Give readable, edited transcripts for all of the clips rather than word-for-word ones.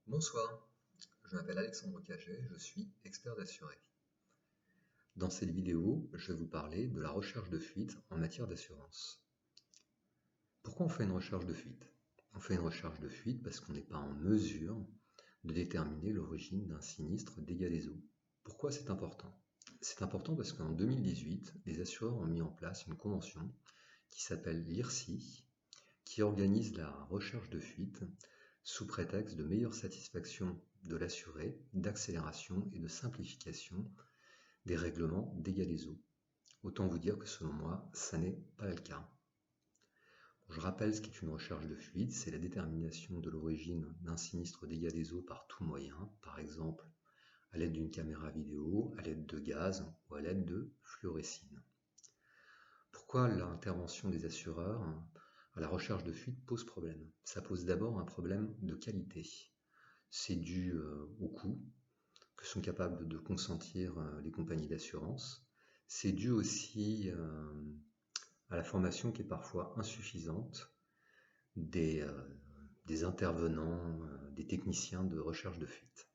Bonsoir, je m'appelle Alexandre Caget, je suis expert d'assuré. Dans cette vidéo, je vais vous parler de la recherche de fuite en matière d'assurance. Pourquoi on fait une recherche de fuite? On fait une recherche de fuite parce qu'on n'est pas en mesure de déterminer l'origine d'un sinistre dégâts des eaux. Pourquoi c'est important? C'est important parce qu'en 2018, les assureurs ont mis en place une convention qui s'appelle l'IRSI, qui organise la recherche de fuite sous prétexte de meilleure satisfaction de l'assuré, d'accélération et de simplification des règlements dégâts des eaux. Autant vous dire que selon moi, ça n'est pas le cas. Je rappelle ce qu'est une recherche de fuite, c'est la détermination de l'origine d'un sinistre dégâts des eaux par tout moyen, par exemple à l'aide d'une caméra vidéo, à l'aide de gaz ou à l'aide de fluorescine. Pourquoi l'intervention des assureurs à la recherche de fuite pose problème? Ça pose d'abord un problème de qualité. C'est dû au coût que sont capables de consentir les compagnies d'assurance. C'est dû aussi à la formation qui est parfois insuffisante des intervenants, des techniciens de recherche de fuite.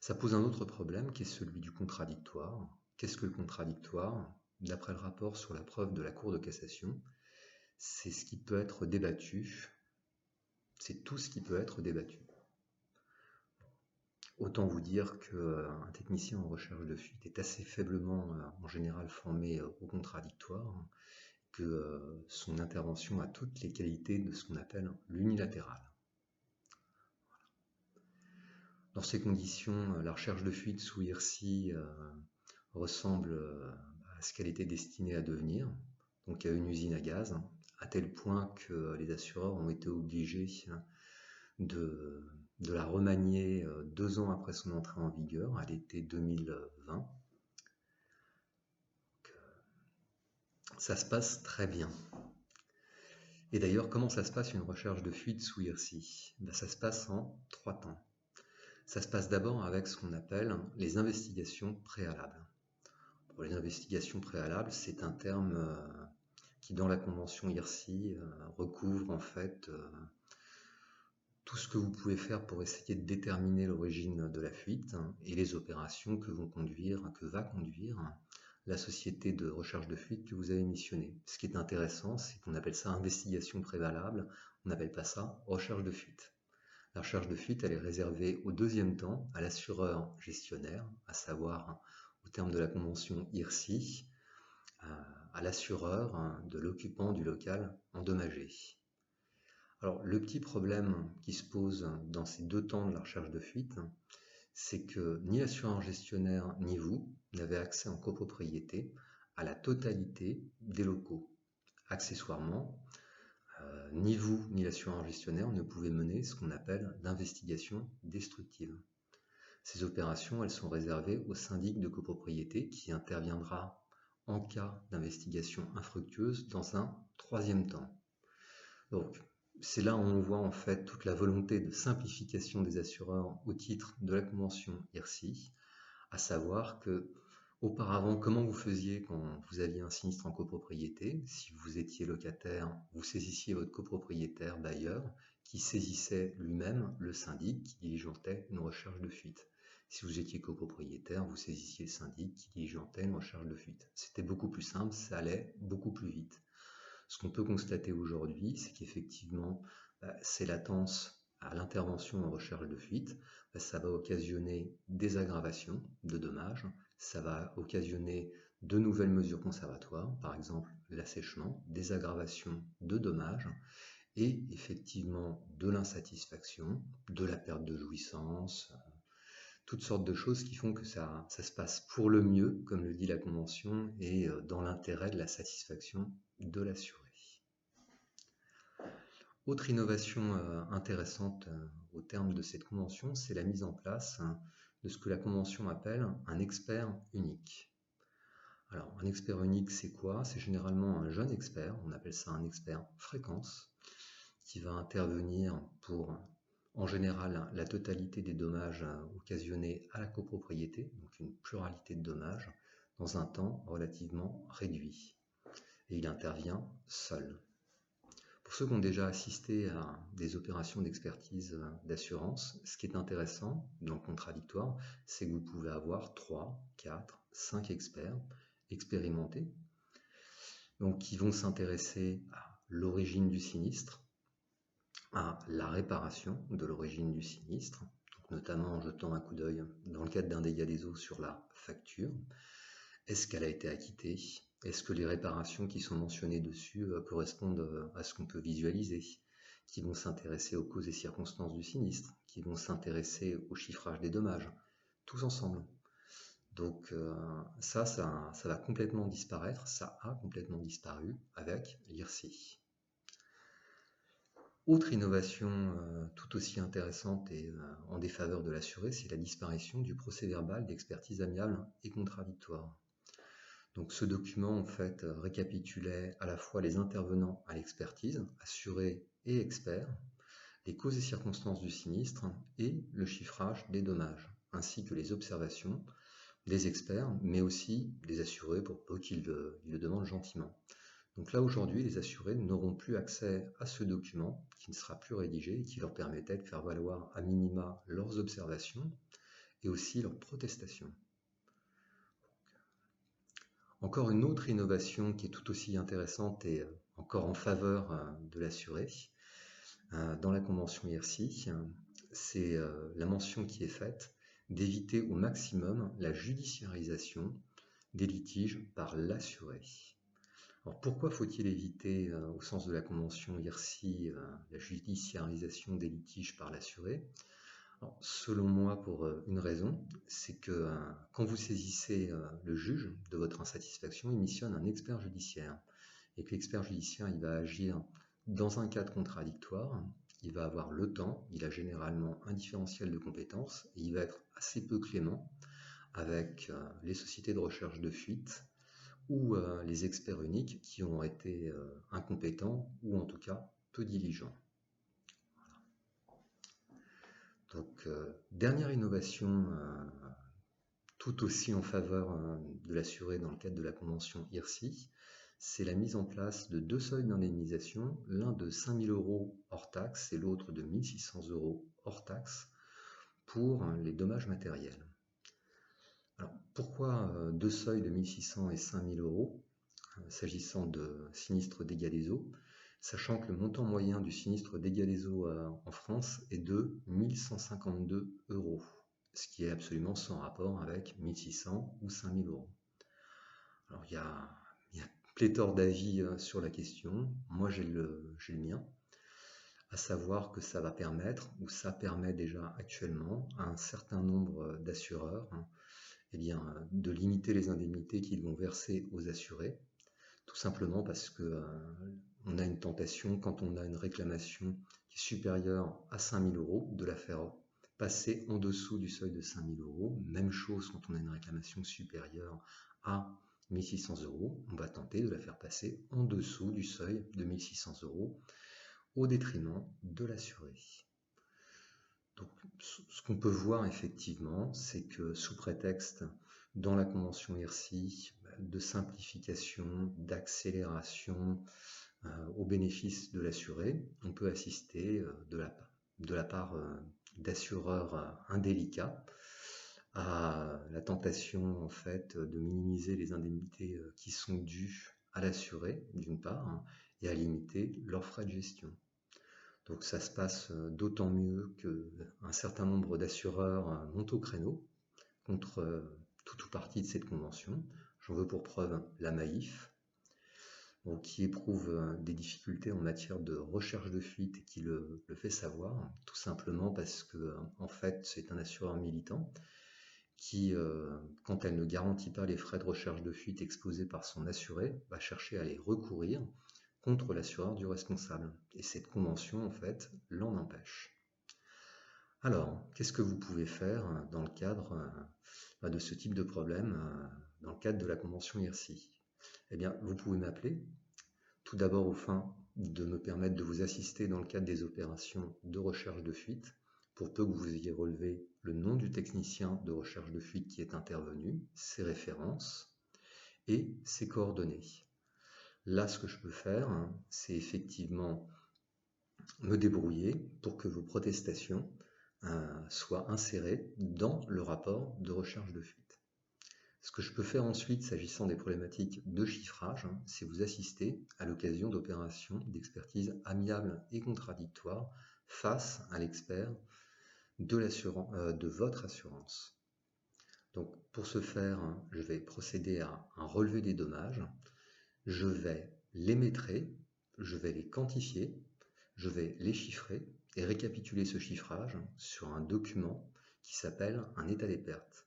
Ça pose un autre problème qui est celui du contradictoire. Qu'est-ce que le contradictoire? D'après le rapport sur la preuve de la Cour de cassation, c'est ce qui peut être débattu, c'est tout ce qui peut être débattu. Autant vous dire qu'un technicien en recherche de fuite est assez faiblement, en général, formé au contradictoire, que son intervention a toutes les qualités de ce qu'on appelle l'unilatéral. Dans ces conditions, la recherche de fuite sous IRSI ressemble à ce qu'elle était destinée à devenir, donc à une usine à gaz, à tel point que les assureurs ont été obligés de la remanier 2 ans après son entrée en vigueur, à l'été 2020. Ça se passe très bien. Et d'ailleurs, comment ça se passe une recherche de fuite sous IRSI? Ça se passe en 3 temps. Ça se passe d'abord avec ce qu'on appelle les investigations préalables. Pour les investigations préalables, c'est un terme qui, dans la convention IRSI, recouvre en fait tout ce que vous pouvez faire pour essayer de déterminer l'origine de la fuite et les opérations que va conduire la société de recherche de fuite que vous avez missionnée. Ce qui est intéressant, c'est qu'on appelle ça investigation préalable, on n'appelle pas ça recherche de fuite. La recherche de fuite, elle est réservée au deuxième temps à l'assureur gestionnaire, à savoir, au terme de la convention IRSI, à l'assureur de l'occupant du local endommagé. Alors, le petit problème qui se pose dans ces 2 temps de la recherche de fuite, c'est que ni l'assureur gestionnaire ni vous n'avez accès en copropriété à la totalité des locaux. Accessoirement, ni vous ni l'assureur gestionnaire ne pouvez mener ce qu'on appelle d'investigation destructive. Ces opérations, elles sont réservées au syndic de copropriété qui interviendra en cas d'investigation infructueuse dans un 3e temps. Donc, c'est là où on voit en fait toute la volonté de simplification des assureurs au titre de la convention IRSI, à savoir que auparavant, comment vous faisiez quand vous aviez un sinistre en copropriété? Si vous étiez locataire, vous saisissiez votre copropriétaire bailleur qui saisissait lui-même le syndic qui diligentait une recherche de fuite. Si vous étiez copropriétaire, vous saisissiez le syndic qui diligentait une recherche de fuite. C'était beaucoup plus simple, ça allait beaucoup plus vite. Ce qu'on peut constater aujourd'hui, c'est qu'effectivement, ces latences à l'intervention en recherche de fuite, ça va occasionner des aggravations de dommages, ça va occasionner de nouvelles mesures conservatoires, par exemple l'assèchement, des aggravations de dommages, et effectivement de l'insatisfaction, de la perte de jouissance, toutes sortes de choses qui font que ça se passe pour le mieux, comme le dit la Convention, et dans l'intérêt de la satisfaction de l'assuré. Autre innovation intéressante au terme de cette convention, c'est la mise en place de ce que la convention appelle un expert unique. Alors, un expert unique, c'est quoi? C'est généralement un jeune expert, on appelle ça un expert fréquence, qui va intervenir pour, en général, la totalité des dommages occasionnés à la copropriété, donc une pluralité de dommages, dans un temps relativement réduit. Et il intervient seul. Pour ceux qui ont déjà assisté à des opérations d'expertise d'assurance, ce qui est intéressant dans le contradictoire, c'est que vous pouvez avoir 3, 4, 5 experts expérimentés, donc qui vont s'intéresser à l'origine du sinistre, à la réparation de l'origine du sinistre, donc notamment en jetant un coup d'œil dans le cadre d'un dégât des eaux sur la facture. Est-ce qu'elle a été acquittée? Est-ce que les réparations qui sont mentionnées dessus correspondent à ce qu'on peut visualiser? Qui vont s'intéresser aux causes et circonstances du sinistre, qui vont s'intéresser au chiffrage des dommages, tous ensemble. Donc ça va complètement disparaître, ça a complètement disparu avec l'IRSI. Autre innovation tout aussi intéressante et en défaveur de l'assuré, c'est la disparition du procès-verbal d'expertise amiable et contradictoire. Donc ce document en fait récapitulait à la fois les intervenants à l'expertise, assurés et experts, les causes et circonstances du sinistre et le chiffrage des dommages, ainsi que les observations des experts, mais aussi des assurés pour peu qu'ils le demandent gentiment. Donc là aujourd'hui, les assurés n'auront plus accès à ce document qui ne sera plus rédigé et qui leur permettait de faire valoir à minima leurs observations et aussi leurs protestations. Encore une autre innovation qui est tout aussi intéressante et encore en faveur de l'assuré dans la convention IRSI, c'est la mention qui est faite d'éviter au maximum la judiciarisation des litiges par l'assuré. Alors pourquoi faut-il éviter, au sens de la convention IRSI, la judiciarisation des litiges par l'assuré? Selon moi, pour une raison, c'est que quand vous saisissez le juge de votre insatisfaction, il missionne un expert judiciaire. Et que l'expert judiciaire, il va agir dans un cadre contradictoire, il va avoir le temps, il a généralement un différentiel de compétences, et il va être assez peu clément avec les sociétés de recherche de fuite ou les experts uniques qui ont été incompétents ou en tout cas peu diligents. Donc, dernière innovation tout aussi en faveur de l'assuré dans le cadre de la convention IRSI, c'est la mise en place de 2 seuils d'indemnisation, l'un de 5 000 € hors taxe et l'autre de 1 600 € hors taxe pour les dommages matériels. Alors, pourquoi 2 seuils de 1 600 et 5 000 € s'agissant de sinistres dégâts des eaux, sachant que le montant moyen du sinistre dégâts des eaux en France est de 1 152 €, ce qui est absolument sans rapport avec 1 600 ou 5 000 €. Alors il y a pléthore d'avis sur la question, moi j'ai le mien, à savoir que ça va permettre, ou ça permet déjà actuellement, à un certain nombre d'assureurs de limiter les indemnités qu'ils vont verser aux assurés, tout simplement parce que on a une tentation, quand on a une réclamation qui est supérieure à 5 000 €, de la faire passer en dessous du seuil de 5 000 €. Même chose quand on a une réclamation supérieure à 1 600 €, on va tenter de la faire passer en dessous du seuil de 1 600 € au détriment de l'assuré. Donc, ce qu'on peut voir effectivement, c'est que sous prétexte dans la convention IRSI de simplification, d'accélération au bénéfice de l'assuré, on peut assister de la part d'assureurs indélicats à la tentation en fait de minimiser les indemnités qui sont dues à l'assuré d'une part et à limiter leurs frais de gestion. Donc ça se passe d'autant mieux qu'un certain nombre d'assureurs montent au créneau contre tout ou partie de cette convention. J'en veux pour preuve la Maïf, qui éprouve des difficultés en matière de recherche de fuite et qui le fait savoir, tout simplement parce que en fait c'est un assureur militant qui, quand elle ne garantit pas les frais de recherche de fuite exposés par son assuré, va chercher à les recourir contre l'assureur du responsable. Et cette convention, en fait, l'en empêche. Alors, qu'est-ce que vous pouvez faire dans le cadre de ce type de problème, dans le cadre de la convention IRSI? Eh bien, vous pouvez m'appeler, tout d'abord au fin de me permettre de vous assister dans le cadre des opérations de recherche de fuite, pour peu que vous ayez relevé le nom du technicien de recherche de fuite qui est intervenu, ses références et ses coordonnées. Là, ce que je peux faire, c'est effectivement me débrouiller pour que vos protestations soient insérées dans le rapport de recherche de fuite. Ce que je peux faire ensuite, s'agissant des problématiques de chiffrage, c'est vous assister à l'occasion d'opérations d'expertise amiable et contradictoire face à l'expert de votre assurance. Donc, pour ce faire, je vais procéder à un relevé des dommages, je vais les métrer, je vais les quantifier, je vais les chiffrer et récapituler ce chiffrage sur un document qui s'appelle un état des pertes.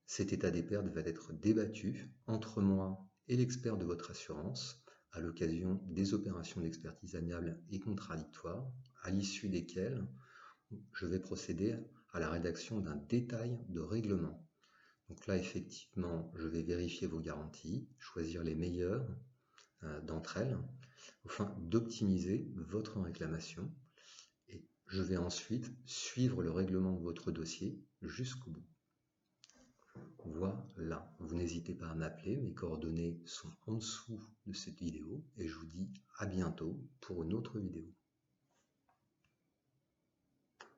Cet état des pertes va être débattu entre moi et l'expert de votre assurance à l'occasion des opérations d'expertise amiable et contradictoire, à l'issue desquelles je vais procéder à la rédaction d'un détail de règlement. Donc là, effectivement, je vais vérifier vos garanties, choisir les meilleures d'entre elles, afin d'optimiser votre réclamation. Et je vais ensuite suivre le règlement de votre dossier jusqu'au bout. Voilà, vous n'hésitez pas à m'appeler, mes coordonnées sont en dessous de cette vidéo et je vous dis à bientôt pour une autre vidéo.